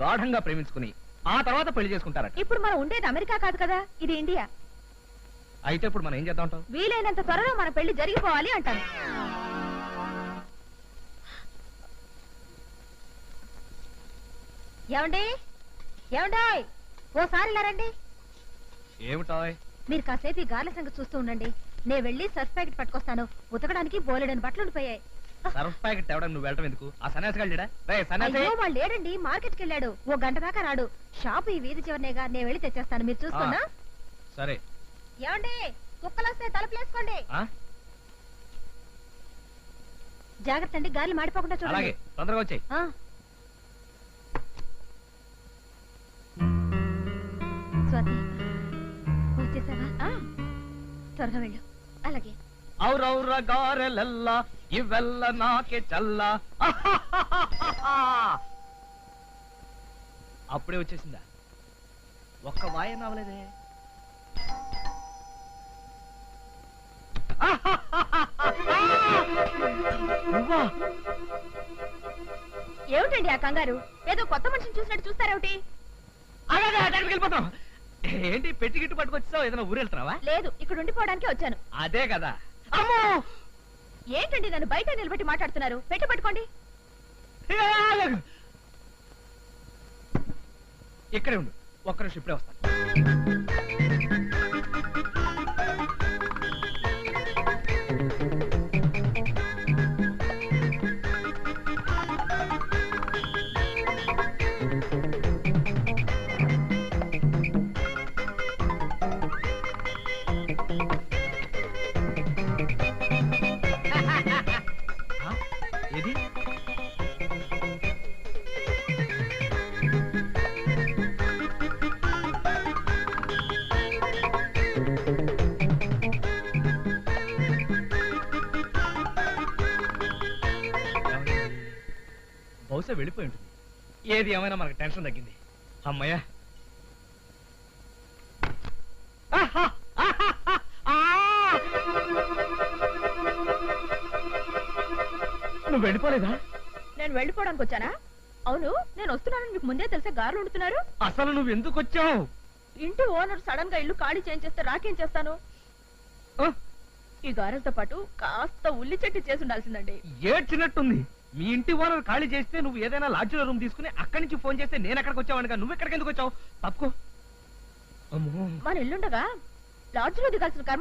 గాఢంగా ప్రేమించుకుని ఆ తర్వాత పెళ్లి చేసుకుంటారట. ఇప్పుడు మనం ఉండేది అమెరికా కాదు కదా, ఇది ఇండియా. అయితే ఇప్పుడు మనం ఏం చేద్దాం అంటావు? వీలైనంత త్వరలో మన పెళ్లి జరిగిపోవాలి అంటాను. ఏమండి ఏమండి, ఓసారి ఇలా రండి. ఏమిటాయ్? మీరు కాసేపు ఈ గార్ల సంగతి చూస్తూ ఉండండి. నేను వెళ్ళి సర్ఫ్ ప్యాకెట్ పట్టుకొస్తాను. ఉతకడానికి బోలెడని బట్టలు ఉండిపోయాయి. సర్ఫ్ ప్యాకెట్ తేవడం నువ్వు వెళ్ళటం ఎందుకు? ఆ సన్యాసి లేడా? అయ్యో, వాళ్ళు లేడండి, మార్కెట్కి వెళ్ళాడు. ఓ గంట దాకా రాడు. షాపు ఈ వీధి చివరినేగా, నేను వెళ్ళి తెచ్చేస్తాను. మీరు చూస్తున్నా. సరే. ఏమండి, కుక్కలొస్తే తలుపులేసుకోండి. జాగ్రత్త అండి, గాలి మాడిపోకుండా చూడండి. తొందరగా వచ్చాయి. స్వాతి, వచ్చేసావా? త్వరగా వెళ్ళు. అలాగే. ఔరౌర గారెలెల్ల ఇవెల్ల నాకే చల్ల. అప్పుడే వచ్చేసిందా? ఒక్క వాయ నవ్వలేదే. ఏమిటండి ఆ కంగారు? ఏదో కొత్త మనిషిని చూసినట్టు చూస్తారేమిటి? వెళ్ళిపోతాం. ఏంటి పెట్టి గిట్టు పట్టుకొచ్చావు? ఏదైనా ఊరు వెళ్తున్నావా? లేదు, ఇక్కడ ఉండిపోవడానికి వచ్చాను. అదే కదా. అమ్మో, ఏంటండి నన్ను బయట నిలబెట్టి మాట్లాడుతున్నారు? పెట్టి పట్టుకోండి. ఇక్కడే ఉండు, ఒక్క నిమిషం ఇప్పుడే వస్తాను. ఏది? బహుశా వెళ్ళిపోయి ఉంటుంది. ఏది ఏమైనా మనకు టెన్షన్ తగ్గింది. అమ్మయ్యా. నువ్వు వెళ్ళిపోలేదా? నేను వెళ్ళిపోవడానికి వచ్చానా? అవును, నేను వస్తున్నానని మీకు ముందే తెలిసే గారులు ఉంటున్నారు. అసలు నువ్వు ఎందుకు వచ్చావు? ఇంటి ఓనర్ సడన్ గా ఇల్లు ఖాళీ చేయించేస్తే రాకేం చేస్తాను? ఈ గారెలతో పాటు కాస్త ఉల్లి చెట్టు చేసి ఉండాల్సిందండి. ఏడ్చినట్టుంది. మీ ఇంటి ఓనర్ ఖాళీ చేస్తే నువ్వు ఏదైనా లాడ్జిలో రూమ్ తీసుకుని అక్కడి నుంచి ఫోన్ చేస్తే నేను ఎక్కడికి వచ్చావనుగా. నువ్వు ఎక్కడికి ఎందుకు వచ్చావు? తప్పుకో. మన ఇల్లుండగా లాడ్జిలో దిగాల్సిన కర్మ